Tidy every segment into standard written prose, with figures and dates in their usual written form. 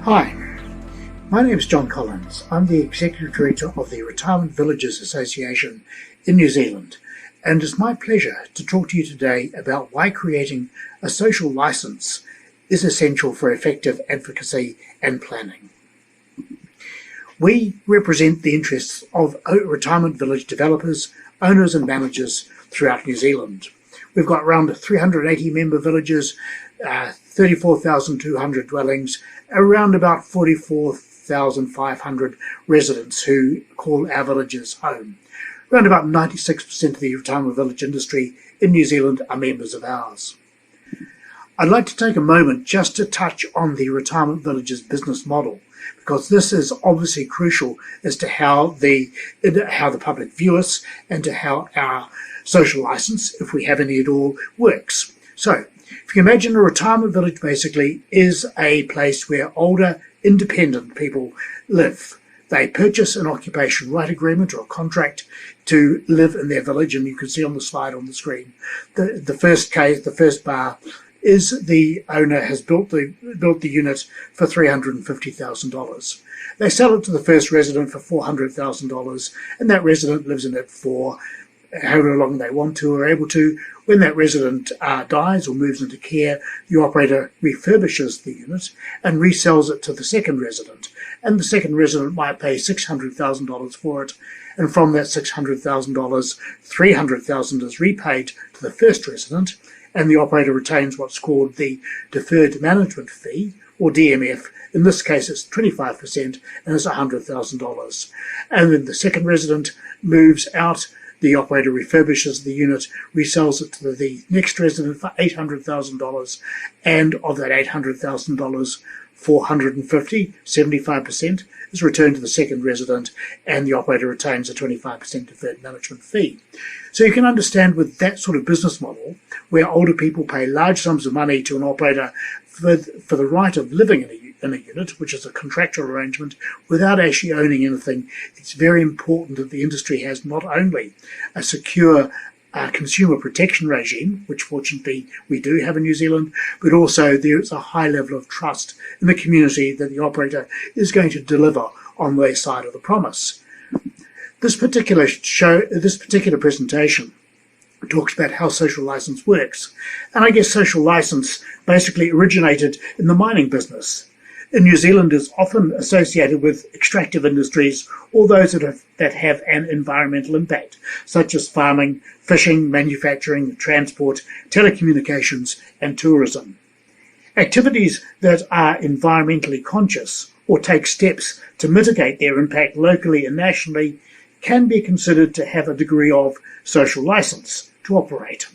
Hi, my name is John Collyns. I'm the Executive Director of the Retirement Villages Association in New Zealand, and it's my pleasure to talk to you today about why creating a social license is essential for effective advocacy and planning. We represent the interests of retirement village developers, owners and managers throughout New Zealand. We've got around 380 member villages, 34,200 dwellings, around about 44,500 residents who call our villages home. Around about 96% of the retirement village industry in New Zealand are members of ours. I'd like to take a moment just to touch on the retirement villages business model, because this is obviously crucial as to how the public view us and to how our social license, if we have any at all, works. So, if you imagine a retirement village basically is a place where older, independent people live. They purchase an occupation right agreement or a contract to live in their village, and you can see on the slide on the screen. The first case, the first bar, is the owner has built the unit for $350,000. They sell it to the first resident for $400,000, and that resident lives in it for however long they want to or able to. When that resident dies or moves into care, the operator refurbishes the unit and resells it to the second resident. And the second resident might pay $600,000 for it. And from that $600,000, $300,000 is repaid to the first resident, and the operator retains what's called the deferred management fee, or DMF. In this case, it's 25%, and it's $100,000. And then the second resident moves out. The operator refurbishes the unit, resells it to the next resident for $800,000, and of that $800,000, $450,000, 75%, is returned to the second resident, and the operator retains a 25% deferred management fee. So you can understand with that sort of business model, where older people pay large sums of money to an operator for the right of living in a unit, which is a contractual arrangement, without actually owning anything, it's very important that the industry has not only a secure consumer protection regime, which fortunately we do have in New Zealand, but also there is a high level of trust in the community that the operator is going to deliver on their side of the promise. This particular presentation talks about how social license works. And I guess social license basically originated in the mining business. In New Zealand is often associated with extractive industries or those that have an environmental impact, such as farming, fishing, manufacturing, transport, telecommunications, and tourism. Activities that are environmentally conscious or take steps to mitigate their impact locally and nationally can be considered to have a degree of social license to operate.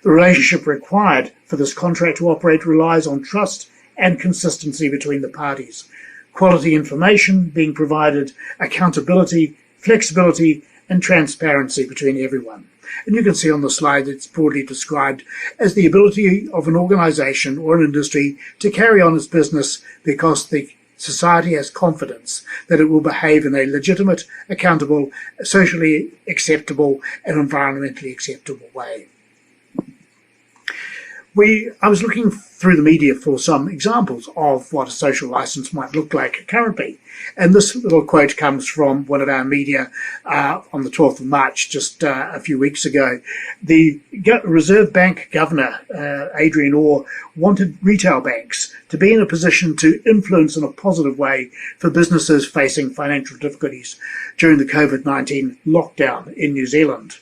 The relationship required for this contract to operate relies on trust and consistency between the parties, quality information being provided, accountability, flexibility, and transparency between everyone. And you can see on the slide it's broadly described as the ability of an organization or an industry to carry on its business because the society has confidence that it will behave in a legitimate, accountable, socially acceptable, and environmentally acceptable way. I was looking through the media for some examples of what a social license might look like currently. And this little quote comes from one of our media on the 12th of March, just a few weeks ago. The Reserve Bank Governor, Adrian Orr, wanted retail banks to be in a position to influence in a positive way for businesses facing financial difficulties during the COVID-19 lockdown in New Zealand.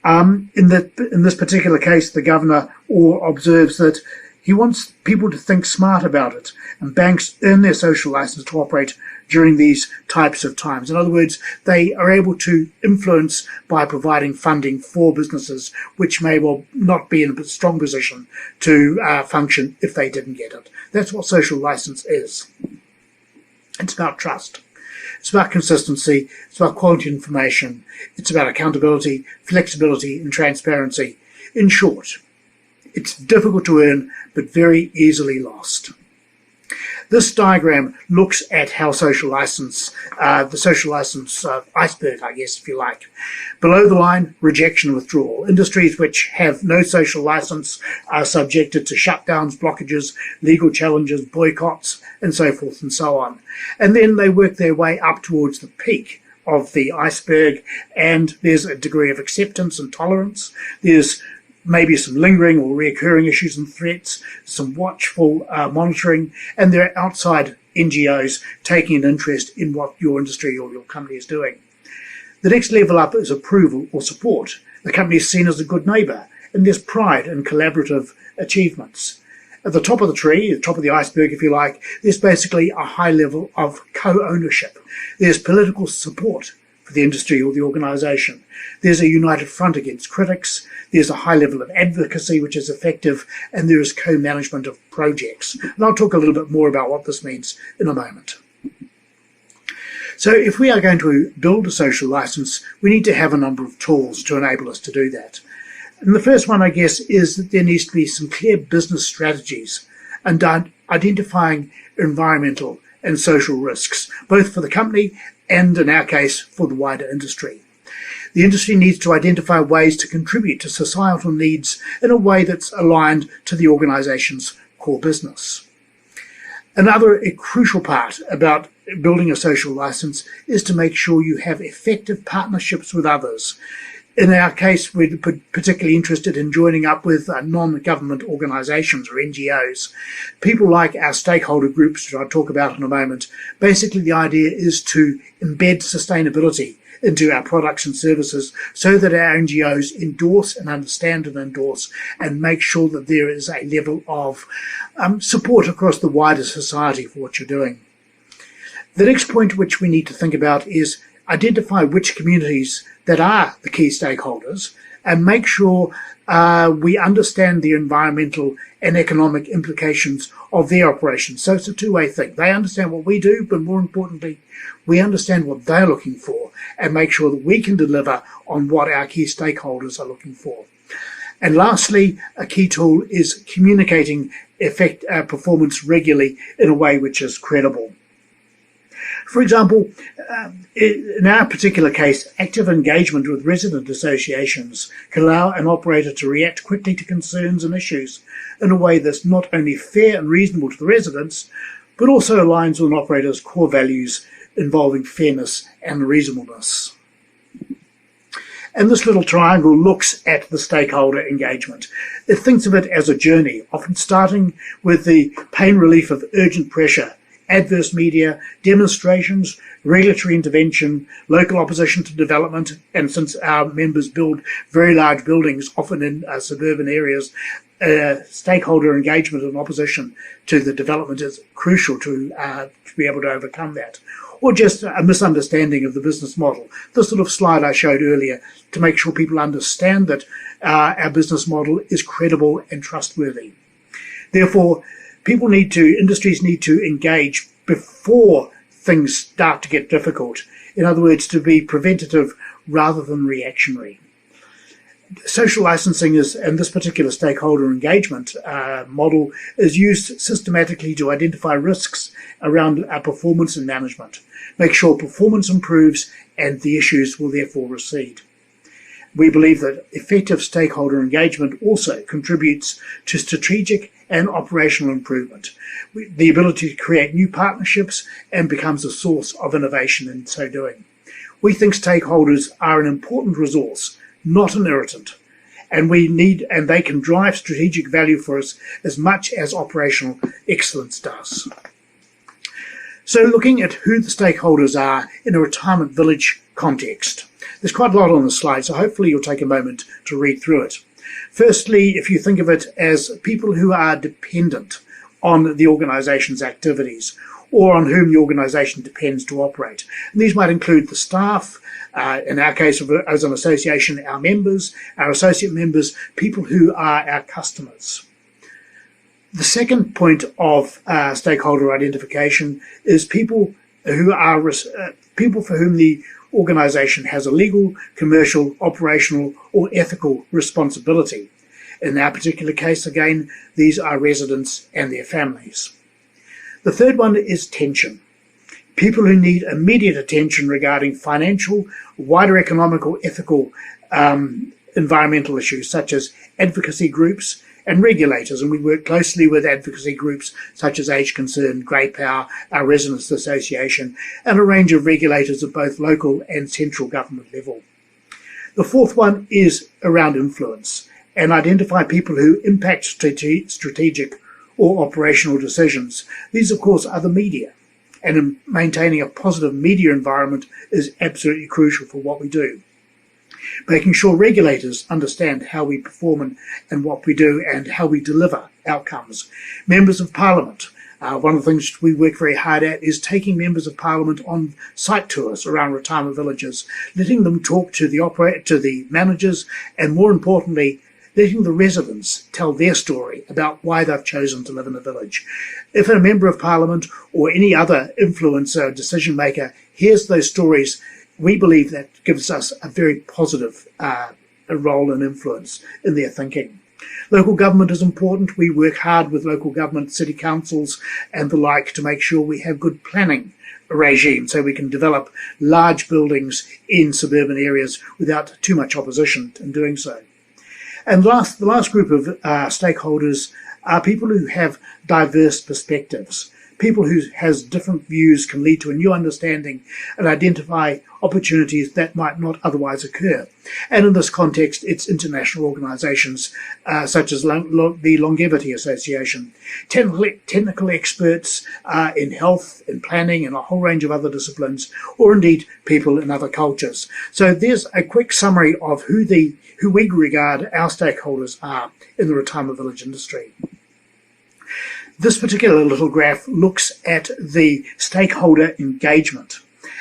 In this particular case, the governor observes that he wants people to think smart about it, and banks earn their social license to operate during these types of times. In other words, they are able to influence by providing funding for businesses which may well not be in a strong position to function if they didn't get it. That's what social license is. It's about trust. It's about consistency, it's about quality information, it's about accountability, flexibility, and transparency. In short, it's difficult to earn, but very easily lost. This diagram looks at how social license, the social license iceberg, I guess, if you like. Below the line, rejection and withdrawal. Industries which have no social license are subjected to shutdowns, blockages, legal challenges, boycotts, and so forth and so on. And then they work their way up towards the peak of the iceberg, and there's a degree of acceptance and tolerance. There's maybe some lingering or recurring issues and threats, some watchful monitoring, and there are outside NGOs taking an interest in what your industry or your company is doing. The next level up is approval or support. The company is seen as a good neighbour, and there's pride in collaborative achievements. At the top of the tree, the top of the iceberg, if you like, there's basically a high level of co-ownership. There's political support for the industry or the organisation. There's a united front against critics. There's a high level of advocacy, which is effective, and there is co-management of projects. And I'll talk a little bit more about what this means in a moment. So if we are going to build a social license, we need to have a number of tools to enable us to do that. And the first one, I guess, is that there needs to be some clear business strategies and identifying environmental and social risks, both for the company and, in our case, for the wider industry. The industry needs to identify ways to contribute to societal needs in a way that's aligned to the organisation's core business. Another crucial part about building a social licence is to make sure you have effective partnerships with others. In our case, we're particularly interested in joining up with non-government organisations or NGOs. People like our stakeholder groups, which I'll talk about in a moment. Basically, the idea is to embed sustainability into our products and services so that our NGOs endorse and understand and endorse and make sure that there is a level of support across the wider society for what you're doing. The next point which we need to think about is identify which communities that are the key stakeholders and make sure we understand the environmental and economic implications of their operations. So it's a two-way thing. They understand what we do, but more importantly, we understand what they're looking for and make sure that we can deliver on what our key stakeholders are looking for. And lastly, a key tool is communicating performance regularly in a way which is credible. For example, in our particular case, active engagement with resident associations can allow an operator to react quickly to concerns and issues in a way that's not only fair and reasonable to the residents, but also aligns with an operator's core values involving fairness and reasonableness. And this little triangle looks at the stakeholder engagement. It thinks of it as a journey, often starting with the pain relief of urgent pressure, adverse media, demonstrations, regulatory intervention, local opposition to development, and since our members build very large buildings, often in suburban areas, stakeholder engagement and opposition to the development is crucial to be able to overcome that. Or just a misunderstanding of the business model. This sort of slide I showed earlier to make sure people understand that our business model is credible and trustworthy. Therefore, industries need to engage before things start to get difficult. In other words, to be preventative rather than reactionary. Social licensing is, and this particular stakeholder engagement model is used systematically to identify risks around our performance and management, make sure performance improves and the issues will therefore recede. We believe that effective stakeholder engagement also contributes to strategic and operational improvement, the ability to create new partnerships and becomes a source of innovation in so doing. We think stakeholders are an important resource, not an irritant, and they can drive strategic value for us as much as operational excellence does. So looking at who the stakeholders are in a retirement village context, there's quite a lot on the slide, so hopefully you'll take a moment to read through it. Firstly, if you think of it as people who are dependent on the organisation's activities or on whom the organisation depends to operate. And these might include the staff, in our case as an association, our members, our associate members, people who are our customers. The second point of stakeholder identification is people who are people for whom the organisation has a legal, commercial, operational or ethical responsibility. In our particular case, again, these are residents and their families. The third one is tension. People who need immediate attention regarding financial, wider economical, ethical, environmental issues such as advocacy groups and regulators. And we work closely with advocacy groups such as Age Concern, Grey Power, our Residents Association, and a range of regulators at both local and central government level. The fourth one is around influence and identify people who impact strategic or operational decisions. These, of course, are the media. And in maintaining a positive media environment is absolutely crucial for what we do. Making sure regulators understand how we perform and what we do and how we deliver outcomes. Members of Parliament. One of the things we work very hard at is taking members of Parliament on site tours around retirement villages, letting them talk to the managers, and more importantly, letting the residents tell their story about why they've chosen to live in a village. If a member of Parliament or any other influencer, decision maker hears those stories, we believe that gives us a very positive role and influence in their thinking. Local government is important. We work hard with local government, city councils and the like to make sure we have good planning regime so we can develop large buildings in suburban areas without too much opposition in doing so. And the last group of stakeholders are people who have diverse perspectives. People who has different views can lead to a new understanding and identify opportunities that might not otherwise occur. And in this context, it's international organisations such as the Longevity Association, technical experts in health, in planning, and a whole range of other disciplines, or indeed people in other cultures. So there's a quick summary of who we regard our stakeholders are in the retirement village industry. This particular little graph looks at the stakeholder engagement.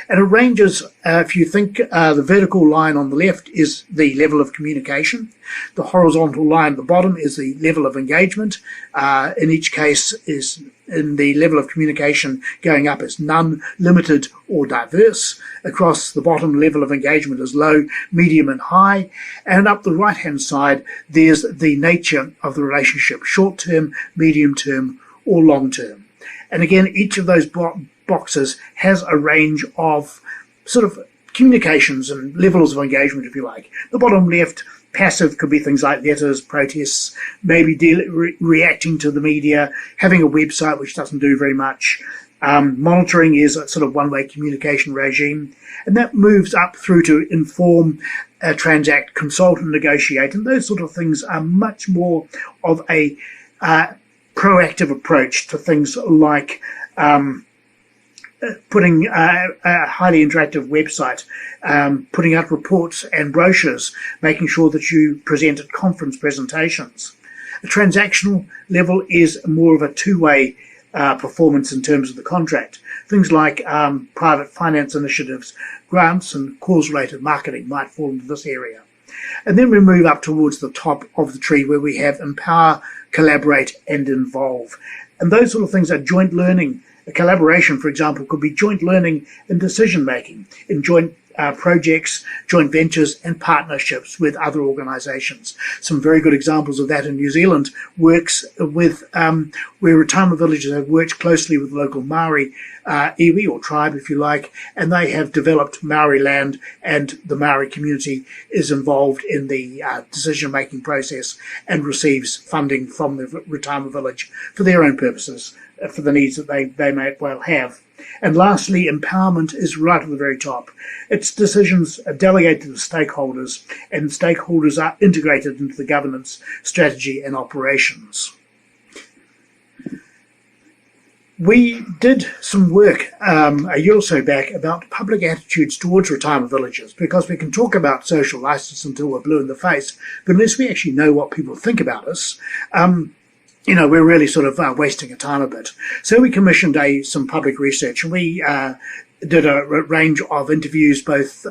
And it ranges, if you think the vertical line on the left is the level of communication, the horizontal line at the bottom is the level of engagement. In each case is in the level of communication going up as none, limited or diverse. Across the bottom, level of engagement is low, medium and high. And up the right hand side, there's the nature of the relationship, short term, medium term or long term. And again, each of those boxes has a range of sort of communications and levels of engagement, if you like. The bottom left, passive, could be things like letters, protests, maybe reacting to the media, having a website which doesn't do very much. Monitoring is a sort of one-way communication regime. And that moves up through to inform, transact, consult and negotiate. And those sort of things are much more of a proactive approach to things like putting a highly interactive website, putting out reports and brochures, making sure that you present at conference presentations. The transactional level is more of a two-way performance in terms of the contract. Things like private finance initiatives, grants and cause-related marketing might fall into this area. And then we move up towards the top of the tree where we have empower, collaborate and involve. And those sort of things are joint learning. A collaboration, for example, could be joint learning in decision making, in joint projects, joint ventures and partnerships with other organisations. Some very good examples of that in New Zealand works with where retirement villages have worked closely with local Maori iwi or tribe, if you like, and they have developed Maori land, and the Maori community is involved in the decision-making process and receives funding from the retirement village for their own purposes, for the needs that they may well have. And lastly, empowerment is right at the very top. Its decisions are delegated to the stakeholders, and stakeholders are integrated into the governance, strategy and operations. We did some work a year or so back about public attitudes towards retirement villages, because we can talk about social license until we're blue in the face, but unless we actually know what people think about us, we're really sort of wasting our time a bit. So we commissioned some public research, and we did a range of interviews, both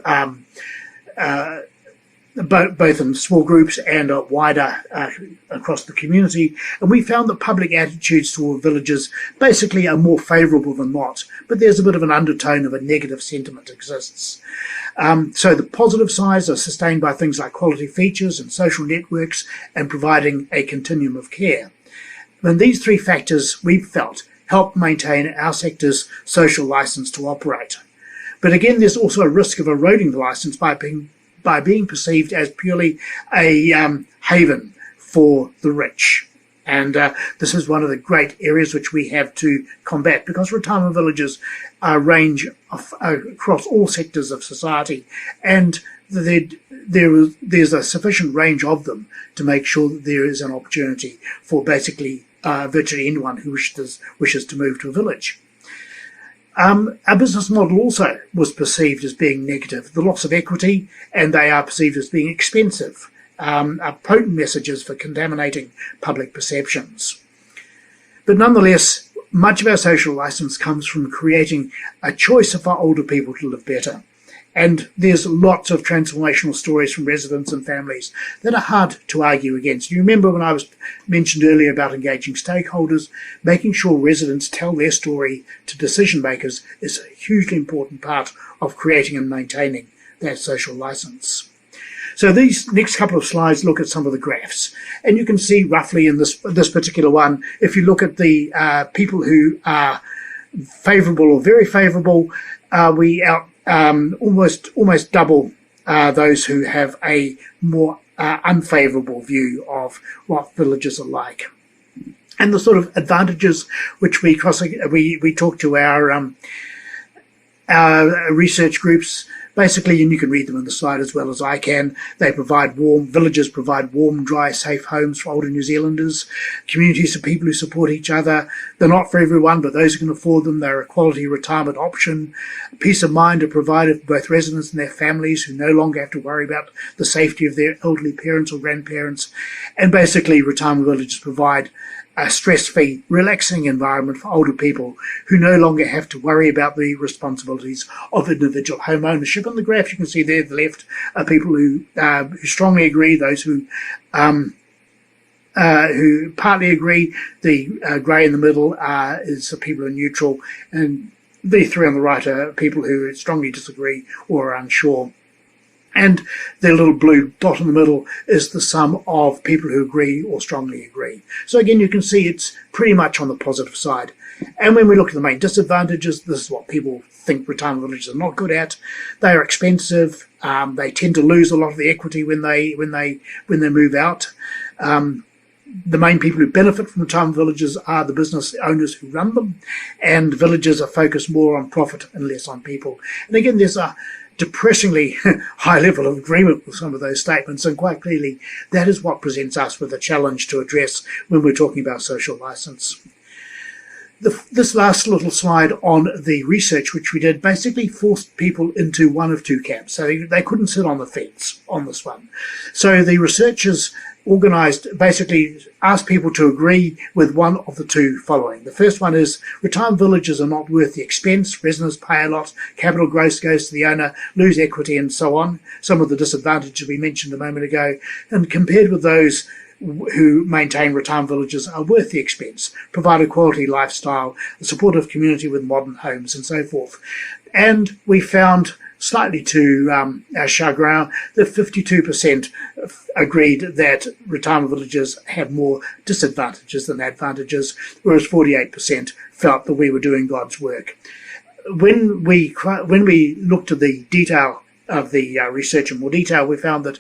in small groups and wider across the community. And we found that public attitudes toward villages basically are more favourable than not, but there's a bit of an undertone of a negative sentiment exists. So the positive sides are sustained by things like quality features and social networks and providing a continuum of care. And these three factors, we felt, help maintain our sector's social license to operate. But again, there's also a risk of eroding the license by being perceived as purely a haven for the rich. And this is one of the great areas which we have to combat, because retirement villages range across all sectors of society, and there's a sufficient range of them to make sure that there is an opportunity for basically virtually anyone who wishes to move to a village. Our business model also was perceived as being negative. The loss of equity, and they are perceived as being expensive, are potent messages for contaminating public perceptions. But nonetheless, much of our social license comes from creating a choice for older people to live better. And there's lots of transformational stories from residents and families that are hard to argue against. You remember when I was mentioned earlier about engaging stakeholders, making sure residents tell their story to decision makers is a hugely important part of creating and maintaining that social license. So these next couple of slides look at some of the graphs, and you can see roughly in this particular one, if you look at the people who are favourable or very favourable, we almost double those who have a more unfavourable view of what villages are like. And the sort of advantages which we talk to our research groups, basically, and you can read them in the slide as well as I can, villages provide warm, dry, safe homes for older New Zealanders, communities of people who support each other. They're not for everyone, but those who can afford them, they're a quality retirement option. Peace of mind are provided for both residents and their families who no longer have to worry about the safety of their elderly parents or grandparents. And basically, retirement villages provide a stress-free, relaxing environment for older people who no longer have to worry about the responsibilities of individual home ownership. On the graph you can see there at the left are people who strongly agree, those who partly agree. The grey in the middle is the people who are neutral, and the three on the right are people who strongly disagree or are unsure. And the little blue dot in the middle is the sum of people who agree or strongly agree. So again, you can see it's pretty much on the positive side. And when we look at the main disadvantages, this is what people think retirement villages are not good at. They are expensive. They tend to lose a lot of the equity when they move out. The main people who benefit from retirement villages are the business owners who run them, and villages are focused more on profit and less on people. And again, there's a depressingly high level of agreement with some of those statements, and quite clearly that is what presents us with a challenge to address when we're talking about social license. This last little slide on the research which we did basically forced people into one of two camps, so they couldn't sit on the fence on this one. So the researchers basically asked people to agree with one of the two following. The first one is retirement villages are not worth the expense, residents pay a lot, capital growth goes to the owner, lose equity and so on, some of the disadvantages we mentioned a moment ago, and compared with those who maintain retirement villages are worth the expense, provide a quality lifestyle, a supportive community with modern homes and so forth. And we found, slightly to our chagrin, that 52% agreed that retirement villages have more disadvantages than advantages, whereas 48% felt that we were doing God's work. When we looked at the detail of the research in more detail, we found that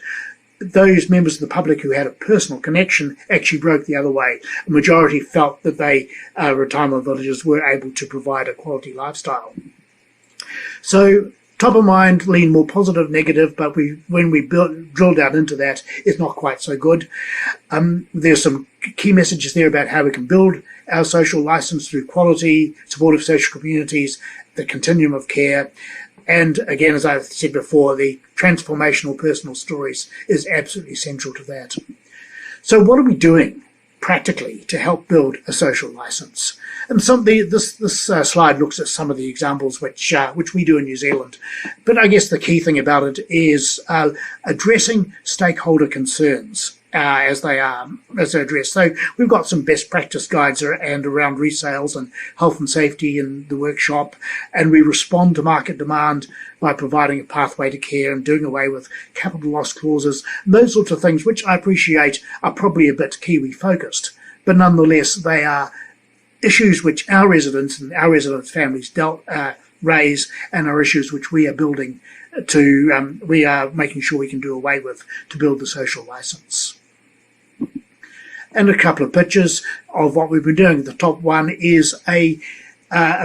those members of the public who had a personal connection actually broke the other way. A majority felt that retirement villages were able to provide a quality lifestyle. So top of mind, lean more positive, negative, but when we drilled down into that, it's not quite so good. There's some key messages there about how we can build our social license through quality, supportive social communities, the continuum of care. And again, as I've said before, the transformational personal stories is absolutely central to that. So what are we doing practically to help build a social license? And this slide looks at some of the examples which we do in New Zealand. But I guess the key thing about it is addressing stakeholder concerns as they're addressed. So we've got some best practice guides around resales and health and safety in the workshop, and we respond to market demand by providing a pathway to care and doing away with capital loss clauses, and those sorts of things, which I appreciate are probably a bit Kiwi focused, but nonetheless they are issues which our residents and our residents' families raise, and are issues which we are building we are making sure we can do away with to build the social license. And a couple of pictures of what we've been doing. The top one is a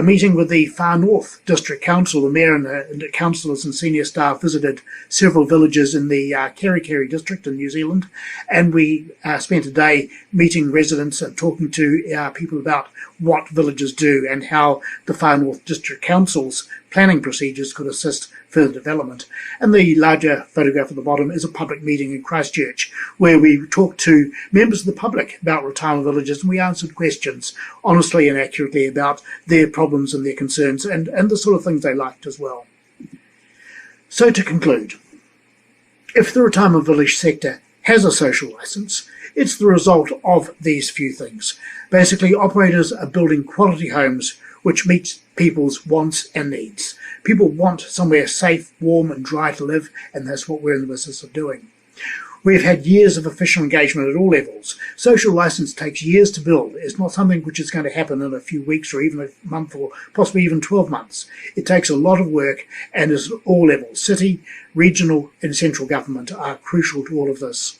meeting with the Far North District Council. The Mayor and the councillors and senior staff visited several villages in the Kerikeri district in New Zealand, and we spent a day meeting residents and talking to people about what villages do and how the Far North District Council's planning procedures could assist further development. And the larger photograph at the bottom is a public meeting in Christchurch where we talked to members of the public about retirement villages, and we answered questions honestly and accurately about their problems and their concerns and the sort of things they liked as well. So to conclude, if the retirement village sector has a social license, it's the result of these few things. Basically, operators are building quality homes which meet people's wants and needs. People want somewhere safe, warm and dry to live, and that's what we're in the business of doing. We've had years of official engagement at all levels. Social license takes years to build. It's not something which is going to happen in a few weeks or even a month or possibly even 12 months. It takes a lot of work and is at all levels. City, regional and central government are crucial to all of this.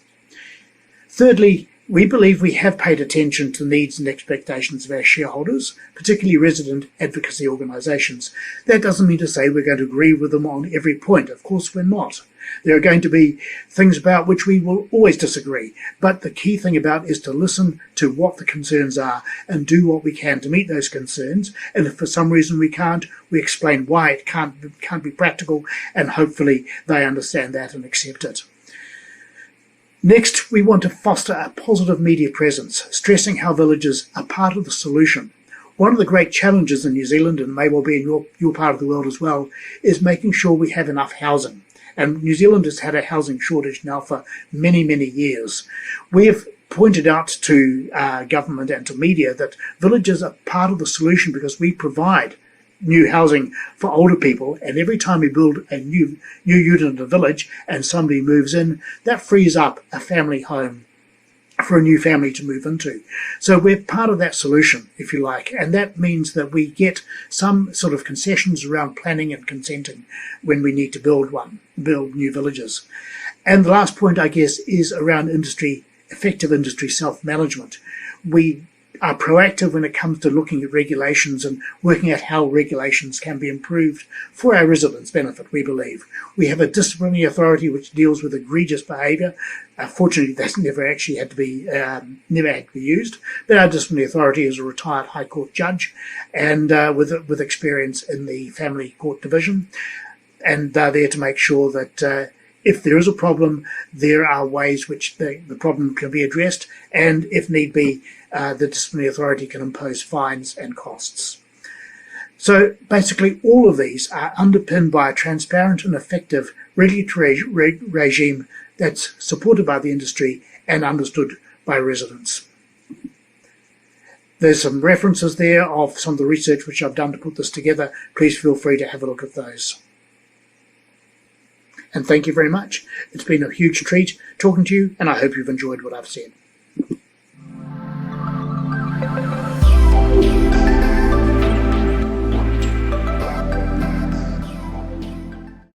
Thirdly, we believe we have paid attention to the needs and expectations of our shareholders, particularly resident advocacy organisations. That doesn't mean to say we're going to agree with them on every point. Of course we're not. There are going to be things about which we will always disagree, but the key thing about is to listen to what the concerns are and do what we can to meet those concerns. And if for some reason we can't, we explain why it can't be practical, and hopefully they understand that and accept it. Next, we want to foster a positive media presence, stressing how villages are part of the solution. One of the great challenges in New Zealand, and may well be in your part of the world as well, is making sure we have enough housing. And New Zealand has had a housing shortage now for many, many years. We have pointed out to government and to media that villages are part of the solution because we provide new housing for older people, and every time we build a new unit in a village and somebody moves in, that frees up a family home for a new family to move into. So we're part of that solution, if you like, and that means that we get some sort of concessions around planning and consenting when we need to build new villages. And the last point, I guess, is around effective industry self-management. We are proactive when it comes to looking at regulations and working out how regulations can be improved for our residents' benefit, we believe. We have a disciplinary authority which deals with egregious behaviour. Fortunately, that's never actually had to be used. But our disciplinary authority is a retired High Court judge and with experience in the Family Court Division. And they're there to make sure that if there is a problem, there are ways which the problem can be addressed, and if need be, the disciplinary authority can impose fines and costs. So basically all of these are underpinned by a transparent and effective regulatory regime that's supported by the industry and understood by residents. There's some references there of some of the research which I've done to put this together. Please feel free to have a look at those. And thank you very much. It's been a huge treat talking to you, and I hope you've enjoyed what I've said.